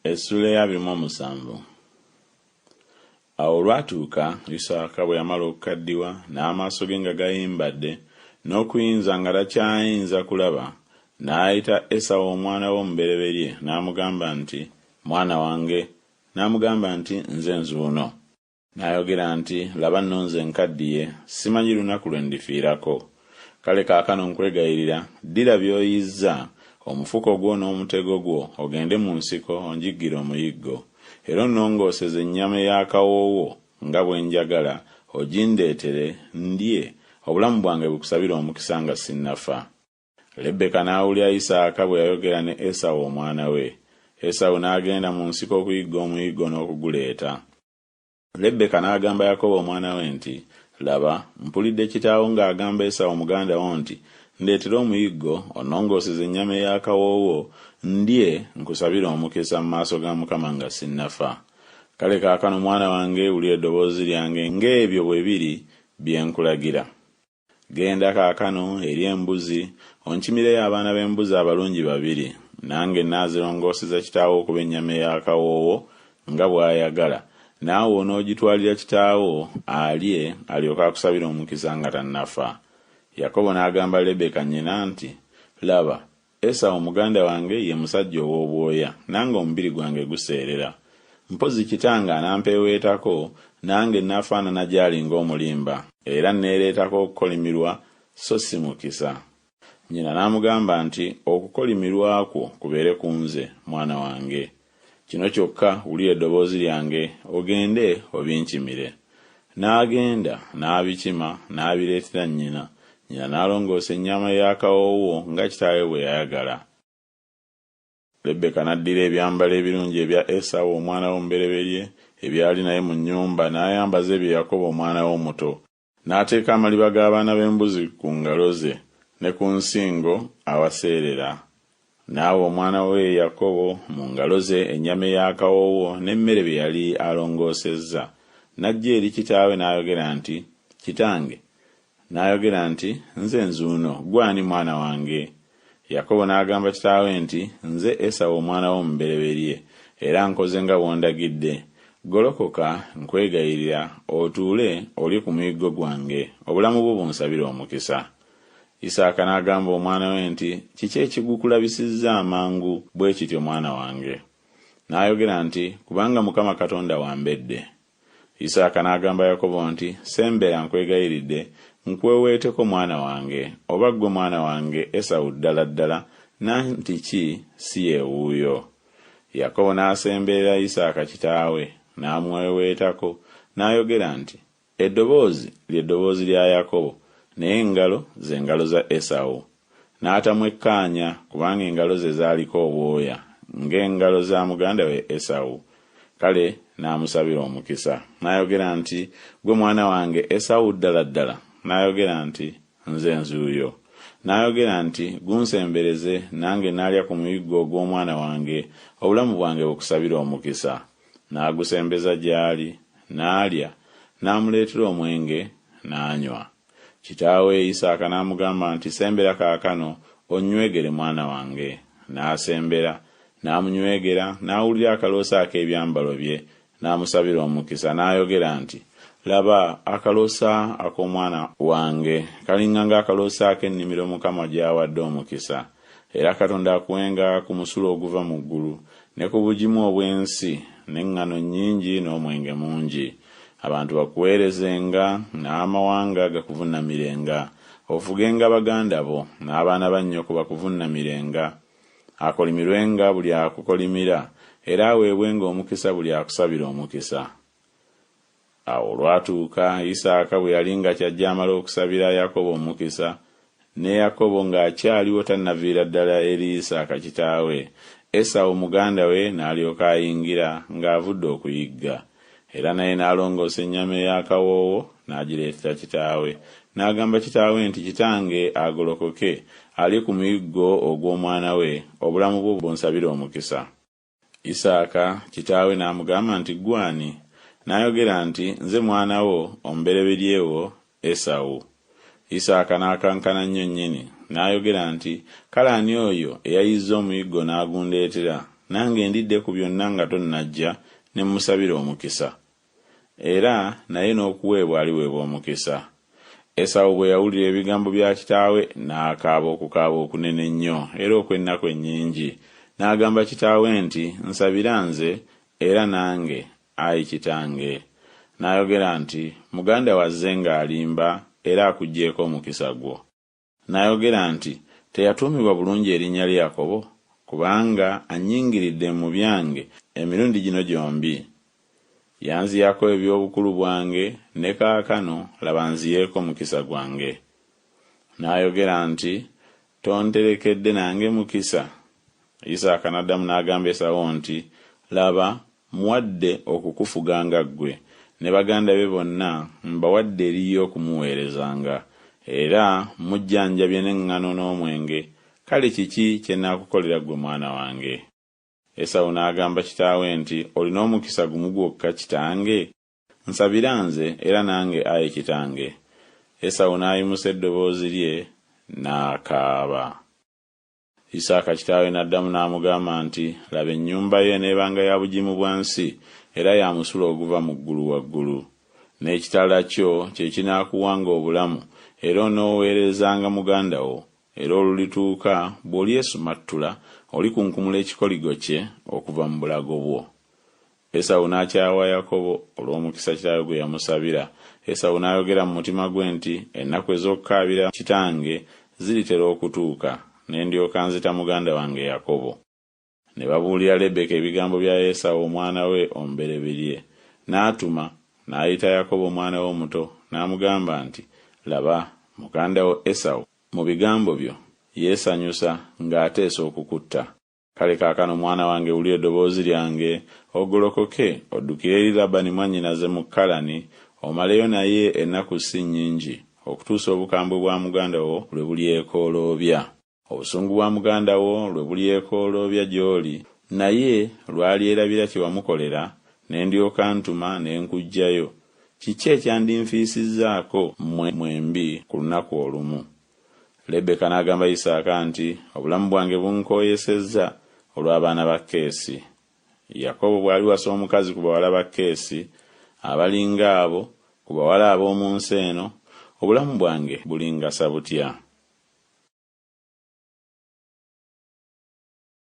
Essula ya 27. Awo olwatuuka Isaaka bwe yamala okukaddiwa n'amaaso ge nga gayimbadde n'okuyinza nga takyayinza kulaba, n'ayita Esawu omwana we omubereberye n'amugamba nti, mwana wange. N'amugamba nti, nze nzuuno. N'ayogera nti, laba nno nze nkaddiye, simanyi lunaku lwe ndifiirako. Kale kaakano nkwegayirira, ddira by'oyizza, omufuko gwo n'omutego gwo, ogende mu nsiko onjiggire omuyiggo. Era onnongooseze ennyama ey'akawoowo nga bwe njagala, ogindeetere ndye, obulamu bwange bukusabire omukisa nga sinnafa. Lebeka n'awulira Isaaka bwe yayogera ne Esawu omwana we. Esawu n'agenda mu nsiko okuyigga omuyiggo n'okuguleeta. Lebeka n'agamba Yakobo omwana we nti, laba, mpulidde kitaawo ng'agamba Esawu muganda wo nti, ndeetera omuyiggo, onnongooseze ennyama ey'akawoowo, ndye, nkusabire omukisa mu maaso ga Mukama nga sinnafa. Kale kaakano mwana wange, wulira eddoboozi lyange ng'ebyo bwe biri bye nkulagira. Genda kaakano eri embuzi, onkimireyo abaana b'embuzi abalungi 2, nange naazirongooseza kitaawo okuba ennyama ey'akawoowo nga bw'ayagala. Naawe onoogitwalira kitaawo alye, alyoke akusabire omukisa nga tannafa. Yakobo n'agamba Lebeka nnyina nti, laba, Esawu muganda wange ye musajja ow'obwoya, nange omubiri gwange guseerera. Mpozi kitange anampeeweetako, nange naafaanana gy'ali ng'omulimba, era neereetako okukolimirwa so si mukisa. Nnyina n'amugamba nti, okukolimirwa kwo kubeere ku nze, mwana wange. Kino kyokka wulira eddoboozi lyange, ogende obinkimire. N'agenda n'abikima n'abireetera nnyina. Nnyina n'alongoosa ennyama y'akawoowo nga kitaawe bwe yayagala. Lebeka n'addira ebyambalo ebirungi ebya Esawu omwana we omubereberye ebyali naye mu nnyumba, n'ayambaza ebyo Yakobo omwana we omuto. N'ateeka amaliba g'abaana b'embuzi ku ngalo ze ne ku nsingo awaseerera. N'awa omwana we Yakobo mu ngalo ze ennyama ey'akawoowo n'emmere bye yali alongoosezza. N'ajja eri kitaawe n'ayogera nti, kitange. N'ayogera nti, nze nzuuno, gwani mwana wange? Yakobo n'agamba kitaawe nti, nze Esawu omwana we omubereberye, era nkoze nga bw'ondagidde. Golokoka nkwegayirira, otuule oli ku muyiggo gwange, obulamu bwo bunsabire omukisa. Isaaka n'agamba omwana we nti, kiki ekigukulabisizza amangu bwe kityo mwana wange? N'ayogera nti, kubanga Mukama Katonda wambedde. Isaaka n'agamba Yakobo nti, sembera nkwegayiridde, nkweweeteko mwana wange, oba ggwe mwana wange Esawu ddala ddala, nanti ki si ye wuuyo. Yakobo n'asemberera Isaaka kitaawe, n'amweweetako, n'ayogera nti, eddoboozi ly'eddoboozi lya Yakobo, naye engalo ze ngalo za Esawu. N'atamwekkaanya, kubanga engalo ze zaaliko obwoya, ng'engalo za muganda we Esawu. Kale n'amusabira omukisa. N'ayogera nti, gwe mwana wange Esawu ddala ddala. N'ayogera nti, nze nzuuyo. N'ayogera nti, gunsembereze, nange naalya ku muyiggo ogw'omwana wange, obulamu bwange bukusabire omukisa. N'agusembeza gy'ali, n'alya, n'amuleetera omwenge, n'anywa. Kitaawe Isaaka n'amugamba nti, sembera kaakano, onnywegere mwana wange. N'asembera, n'amunywegera, n'awulira akaloosa ak'ebyambalo bye, n'amusabira omukisa. N'ayogera nti, laba, akaloosa ak'omwana wange kalinga ng'akaloosa ak'ennimiro Mukama gy'awadde omukisa. Era Katonda akuwenga ku musulo oguva mu ggulu, ne ku bugimu obw'ensi, n'eŋŋano nnyingi n'omwenge mungi. Abantu bakuweerezenga, n'amawanga gakuvunnamirenga. Ofugenga baganda bo, n'abaana ba nnyoko bakuvunnamirenga. Akolimirwenga buli akukolimira, era aweebwenga omukisa buli akusabira omukisa. Awo olwatuuka Isaaka bwe yali nga kyajja amala okusabira Yakobo omukisa, ne Yakobo ng'akyaliwo tannaviira ddala eri Isaaka kitaawe, Esawu muganda we n'alyoka ayingira ng'avudde okuyigga. Era naye n'alongoosa ennyama ey'akawoowo n'agireetera kitaawe. N'agamba kitaawe nti, kitange agolokoke, ali ku muyiggo ogw'omwana we, obulamu bwo bunsabire omukisa. Isaaka kitaawe n'amugamba nti, gwani? N'ayogera nti, nze mwana wo omubereberye wo Esawu. Isaaka n'akankana nnyo nnyini, n'ayogera nti, kale ani oyo eyayizza omuyiggo n'agundeetera? nange ndidde ku byonna nga tonnajja ne musabira omukisa. Era naye n'okuweebwa aliweebwa omukisa. Esawu bwe yawulira ebigambo bya kitaawe n'akaaba okukaaba okunene ennyo era okw'ennaku ennyingi. N'agamba kitaawe nti, nsabira nze era nange, ayi kitange. N'ayogera nti, muganda wazze ng'alimba era akuggyeeko omukisa gwo. N'ayogera nti, teyatuumibwa bulungi erinnya lya Yakobo, kubanga annyingiridde mu byange emirundi gino gyombi. Yanziyako eby'obukulu bwange ne kaakano laba nziyeeko omukisa gwange. N'ayogera nti, tonterekedde nange mukisa. Isaaka n'addamu n'agamba Esawu nti, laba muwadde okukufuganga ggwe ne baganda be bonna mbawadde eriyo okumuweerezanga, era mujjanjabye n'eŋŋano n'omwenge. Kale kiki kye naakukolera ggwe mwana wange? Esawu n'agamba kitaawe nti, olina omukisa gumu gwokka kitange? Nsabira nze era nange, ayi kitange. Esawu n'ayimusa eddoboozi lye n'akaaba. Isaaka kitaawe n'addamu n'amugamba nti, laba ennyumba ye n'ebanga ya bugimu bwa nsi era ya musulo oguva mu ggulu waggulu. N'ekitala kyo kye kinaakuwanga obulamu era onooweerezanga muganda wo, era olulituuka bw'olyesumattula olikunkumula ekikoligo kye okuva mu bulago bwo. Esawu n'akyawa Yakobo olw'omukisa kitaawe gwe yamusabira. Esawu n'ayogera mu mutima gwe nti, ennaku ez'okukaabira kitange ziritera okutuuka, ne ndyoka nzita muganda wange Yakobo. Ne babuulira Lebeka ebigambo bya Esawu omwana we omubereberye. N'atuma n'ayita Yakobo omwana we omuto n'amugamba nti, laba muganda wo Esawu mu bigambo byo yeesanyusa ng'ateesa okukutta. Kale kaakano mwana wange wulira eddoboozi lyange, ogolokoke oddukire eri Labani mwannyinaze mu Kalani, omaleyo naye ennaku si nnyingi okutuusa obukambwe bwa muganda wo lwe bulyekooloobya. Obusungu bwa muganda wo lwe bulyekooloobya gy'oli, naye lwalyerabira kye wamukolera, ne ndyoka ntuma ne nkuggyayo. Kiki ekyandinfiisizzaako mwembi ku lunaku olumu? Lebeka n'agamba Isaaka nti, obulamu bwange bunkooyesezza olw'abaana ba Keesi. Yakobo bw'ali wasa omukazi ku bawala ba Keesi abalinga abo ku bawala ab'omu nsi eno, obulamu bwange bulingasa butya?